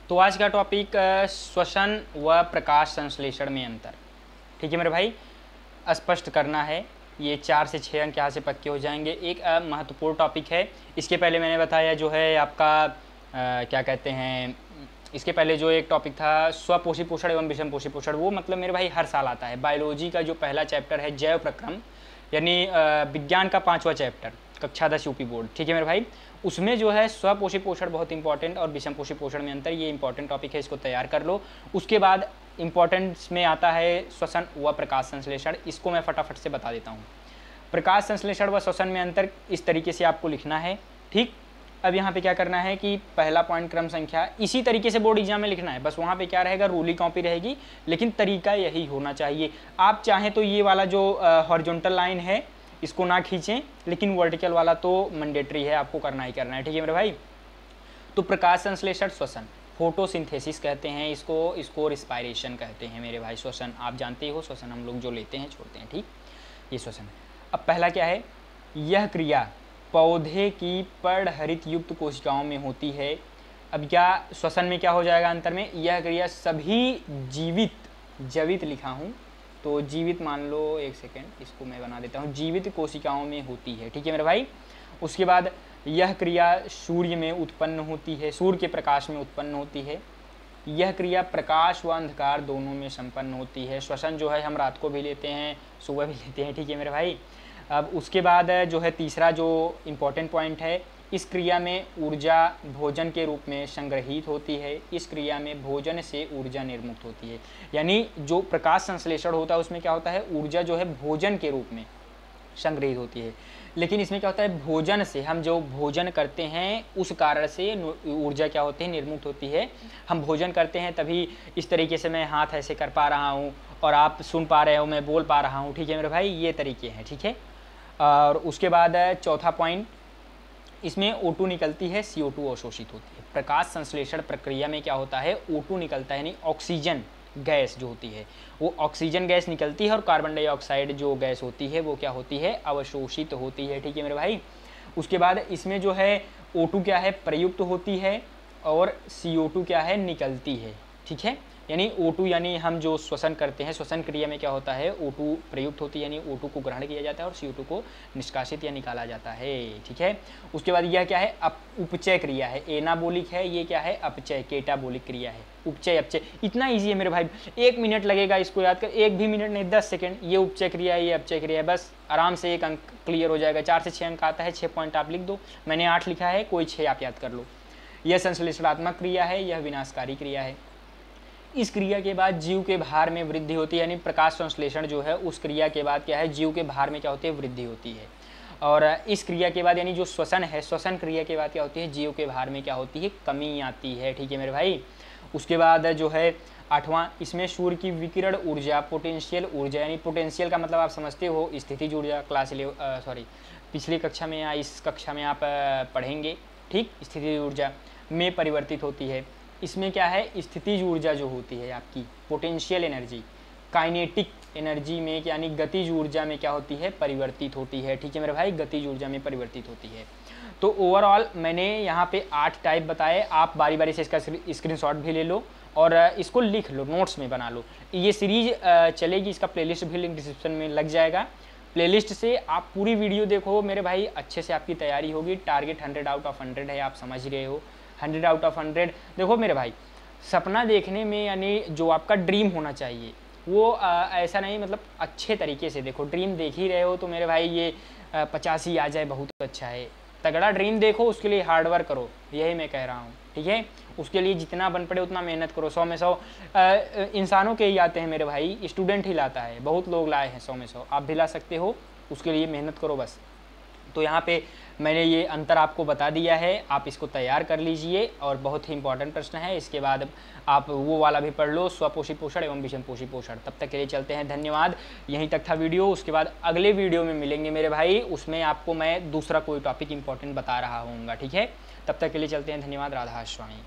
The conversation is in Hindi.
तो आज का टॉपिक श्वसन व प्रकाश संश्लेषण में अंतर। ठीक है मेरे भाई, स्पष्ट करना है। ये 4 से 6 अंक यहाँ से पक्के हो जाएंगे। एक महत्वपूर्ण टॉपिक है। इसके पहले मैंने बताया जो है आपका क्या कहते हैं, इसके पहले जो एक टॉपिक था स्वपोषी पोषण एवं विषम पोषी पोषण, वो मतलब मेरे भाई हर साल आता है। बायोलॉजी का जो पहला चैप्टर है जैव प्रक्रम, यानी विज्ञान का 5वां चैप्टर, कक्षा 10 यूपी बोर्ड। ठीक है मेरे भाई, उसमें जो है स्वपोषी पोषण बहुत इंपॉर्टेंट और विषम पोषी पोषण में अंतर, ये इंपॉर्टेंट टॉपिक है, इसको तैयार कर लो। उसके बाद इंपॉर्टेंस में आता है श्वसन व प्रकाश संश्लेषण। इसको मैं फटाफट से बता देता हूँ। प्रकाश संश्लेषण व श्वसन में अंतर इस तरीके से आपको लिखना है। ठीक, अब यहाँ पे क्या करना है कि पहला पॉइंट क्रम संख्या इसी तरीके से बोर्ड एग्जाम में लिखना है। बस वहाँ पे क्या रहेगा, रूली कॉपी रहेगी, लेकिन तरीका यही होना चाहिए। आप चाहें तो ये वाला जो हॉरिजॉन्टल लाइन है इसको ना खींचें, लेकिन वर्टिकल वाला तो मैंडेटरी है, आपको करना ही करना है। ठीक है मेरे भाई, तो प्रकाश संश्लेषण श्वसन, फोटोसिंथेसिस कहते हैं इसको रिस्पायरेशन कहते हैं मेरे भाई। श्वसन आप जानते हो, श्वसन हम लोग जो लेते हैं छोड़ते हैं। ठीक, ये श्वसन। अब पहला क्या है, यह क्रिया पौधे की पर्णहरित युक्त कोशिकाओं में होती है। अब क्या श्वसन में क्या हो जाएगा अंतर में, यह क्रिया सभी जीवित लिखा हूँ तो जीवित मान लो, एक सेकेंड इसको मैं बना देता हूँ, जीवित कोशिकाओं में होती है। ठीक है मेरे भाई, उसके बाद यह क्रिया सूर्य में उत्पन्न होती है, सूर्य के प्रकाश में उत्पन्न होती है। यह क्रिया प्रकाश व अंधकार दोनों में संपन्न होती है। श्वसन जो है हम रात को भी लेते हैं, सुबह भी लेते हैं। ठीक है मेरे भाई, अब उसके बाद जो है तीसरा जो इम्पोर्टेंट पॉइंट है, इस क्रिया में ऊर्जा भोजन के रूप में संग्रहित होती है। इस क्रिया में भोजन से ऊर्जा निर्मुक्त होती है। यानी जो प्रकाश संश्लेषण होता है उसमें क्या होता है, ऊर्जा जो है भोजन के रूप में संग्रहित होती है, लेकिन इसमें क्या होता है, भोजन से हम जो भोजन करते हैं उस कारण से ऊर्जा क्या होती है, निर्मुक्त होती है। हम भोजन करते हैं तभी इस तरीके से मैं हाथ ऐसे कर पा रहा हूँ और आप सुन पा रहे हो, मैं बोल पा रहा हूँ। ठीक है मेरे भाई, ये तरीके हैं। ठीक है, और उसके बाद चौथा पॉइंट, इसमें O2 निकलती है, CO2 अवशोषित होती है। प्रकाश संश्लेषण प्रक्रिया में क्या होता है, O2 निकलता है, यानी ऑक्सीजन गैस जो होती है वो ऑक्सीजन गैस निकलती है, और कार्बन डाइऑक्साइड जो गैस होती है वो क्या होती है, अवशोषित होती है। ठीक है मेरे भाई, उसके बाद इसमें जो है O2 क्या है, प्रयुक्त होती है, और CO2 क्या है, निकलती है। ठीक है, यानी O2 यानी हम जो श्वसन करते हैं, श्वसन क्रिया में क्या होता है, O2 प्रयुक्त होती है, यानी O2 को ग्रहण किया जाता है और CO2 को निष्कासित या निकाला जाता है। ठीक है, उसके बाद यह क्या है, उपचय क्रिया है, एनाबोलिक है। ये क्या है, अपचय केटाबोलिक क्रिया है। उपचय अपचय इतना ईजी है मेरे भाई, 1 मिनट लगेगा इसको याद कर, 1 भी मिनट नहीं, 10 सेकेंड। ये उपचय क्रिया है, ये अपचय क्रिया है, बस आराम से 1 अंक क्लियर हो जाएगा। 4 से 6 अंक आता है, 6 पॉइंट आप लिख दो, मैंने 8 लिखा है, कोई 6 आप याद कर लो। यह संश्लेषणात्मक क्रिया है, यह विनाशकारी क्रिया है। इस क्रिया के बाद जीव के भार में वृद्धि होती है, यानी प्रकाश संश्लेषण जो है उस क्रिया के बाद क्या है, जीव के भार में क्या होती है, वृद्धि होती है। और इस क्रिया के बाद यानी जो श्वसन है, श्वसन क्रिया के बाद क्या होती है, जीव के भार में क्या होती है, कमी आती है। ठीक है मेरे भाई, उसके बाद जो है 8वां, इसमें सूर्य की विकिरण ऊर्जा, पोटेंशियल ऊर्जा, यानी पोटेंशियल का मतलब आप समझते हो स्थितिज ऊर्जा, पिछली कक्षा में या इस कक्षा में आप पढ़ेंगे। ठीक, स्थितिज ऊर्जा में परिवर्तित होती है। इसमें क्या है, स्थितिज ऊर्जा जो होती है आपकी, पोटेंशियल एनर्जी काइनेटिक एनर्जी में, यानी गतिज ऊर्जा में क्या होती है, परिवर्तित होती है। ठीक है मेरे भाई, गतिज ऊर्जा में परिवर्तित होती है। तो ओवरऑल मैंने यहाँ पे 8 टाइप बताए, आप बारी बारी से इसका स्क्रीनशॉट भी ले लो और इसको लिख लो, नोट्स में बना लो। ये सीरीज चलेगी, इसका प्लेलिस्ट भी लिंक डिस्क्रिप्शन में लग जाएगा। प्लेलिस्ट से आप पूरी वीडियो देखो मेरे भाई, अच्छे से आपकी तैयारी होगी। टारगेट 100 आउट ऑफ 100 है, आप समझ रहे हो, 100 आउट ऑफ 100। देखो मेरे भाई, सपना देखने में यानी जो आपका ड्रीम होना चाहिए वो ऐसा नहीं, मतलब अच्छे तरीके से देखो। ड्रीम देख ही रहे हो तो मेरे भाई ये 85 आ जाए बहुत अच्छा है। तगड़ा ड्रीम देखो, उसके लिए हार्डवर्क करो, यही मैं कह रहा हूँ। ठीक है, उसके लिए जितना बन पड़े उतना मेहनत करो। 100 में 100 इंसानों के ही आते हैं मेरे भाई, स्टूडेंट ही लाता है, बहुत लोग लाए हैं 100 में 100, आप भी ला सकते हो। उसके लिए मेहनत करो बस। तो यहाँ पे मैंने ये अंतर आपको बता दिया है, आप इसको तैयार कर लीजिए। और बहुत ही इंपॉर्टेंट प्रश्न है, इसके बाद आप वो वाला भी पढ़ लो, स्वपोषी पोषण एवं विषम पोषी पोषण। तब तक के लिए चलते हैं, धन्यवाद। यहीं तक था वीडियो, उसके बाद अगले वीडियो में मिलेंगे मेरे भाई, उसमें आपको मैं दूसरा कोई टॉपिक इंपॉर्टेंट बता रहा हूँगा। ठीक है, तब तक के लिए चलते हैं, धन्यवाद। राधा स्वामी।